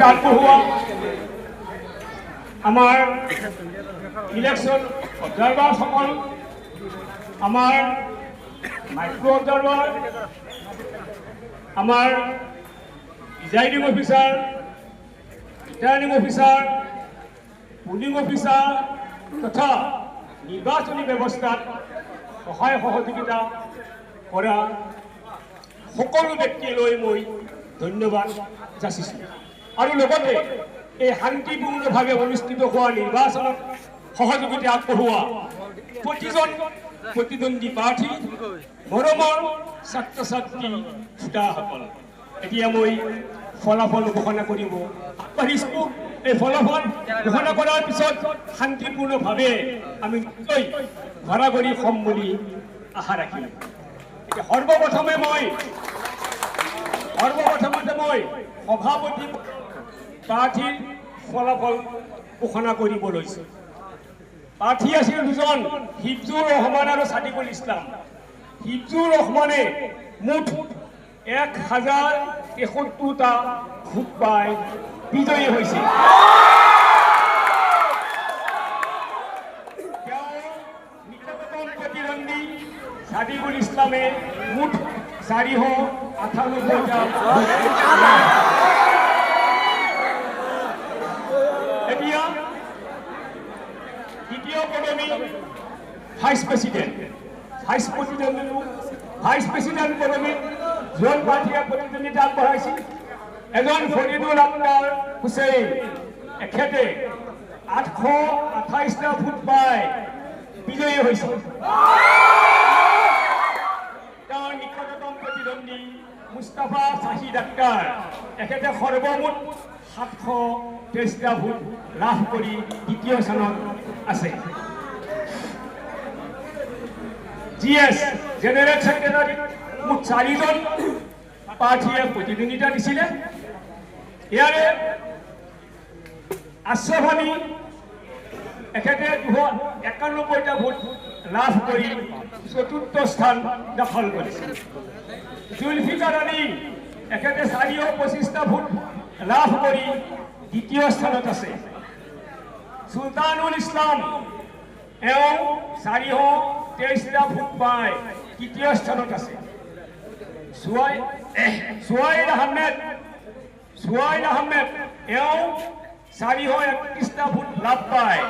আগবঢ়োৱা আমাৰ ইলেকশ্যন অবজাৰভাৰসকল, আমাৰ মাইক্ৰ' অবজাৰভাৰ, আমাৰ presiding officer, returning officer, polling officer তথা নিৰ্বাচনী ব্যৱস্থাত সহায় সহযোগিতা কৰা সকলো ব্যক্তিলৈ মই ধন্যবাদ যাচিছোঁ। আৰু লগতে এই শান্তিপূৰ্ণভাৱে অনুষ্ঠিত হোৱা নিৰ্বাচনত সহযোগিতা আগবঢ়োৱা প্ৰতিজন প্ৰতিদ্বন্দ্বী প্ৰাৰ্থী, মৰমৰ ছাত্ৰ ছাত্ৰী ভোটাৰসকল, এতিয়া মই ফলাফল ঘোষণা কৰিব পাৰিছোঁ। এই ফলাফল ঘোষণা কৰাৰ পিছত শান্তিপূৰ্ণভাৱে আমি নিশ্চয় ঘৰা-ঘৰি হ'ম বুলি আশা ৰাখিম। এতিয়া সৰ্বপ্ৰথমতে মই সভাপতি প্ৰাৰ্থীৰ ফলাফল ঘোষণা কৰিব লৈছোঁ। প্ৰাৰ্থী আছিল দুজন, হিফজুৰ ৰহমান আৰু ছাদিকুল ইছলাম। হিফজুৰ ৰহমানে মুঠ 1073টা ভোট পাই বিজয়ী হৈছিল। নিকটতম প্ৰতিদ্বন্দ্বী ছাদিকুল ইছলামে মুঠ 498টা। এতিয়া দ্বিতীয় পদবী ভাইচ প্ৰেচিডেণ্ট পদবীত জন প্ৰাৰ্থীয়ে প্ৰতিদ্বন্দ্বিতা আগবঢ়াইছিল। এজন ফৰিদুল আক্তাৰ হুছেইন, এখেতে 828টা ভোট পাই বিজয়ী হৈছিল। তেওঁৰ নিকটতম প্ৰতিদ্বন্দ্বী মুস্তাফা শাহিদ আক্তাৰ, এখেতে সৰ্বমুঠ 723টা ভোট লাভ কৰি দ্বিতীয় স্থানত আছে। GS জেনেৰেল ছেক্ৰেটাৰীত মুঠ 4জন প্ৰাৰ্থীয়ে প্ৰতিদ্বন্দ্বিতা দিছিলে। ইয়াৰে আশ্ৰফ আলী, এখেতে 291টা ভোট লাভ কৰি চতুৰ্থ স্থান দখল কৰিছে। জুলফিকাৰ আলী, এখেতে 425টা ভোট লাভ কৰি দ্বিতীয় স্থানত আছে। সুলতানুল ইছলাম, এওঁ 423টা ভোট পাই তৃতীয় স্থানত আছে। সুহাইল আহমেদ, এওঁ 431টা ভোট লাভ পায়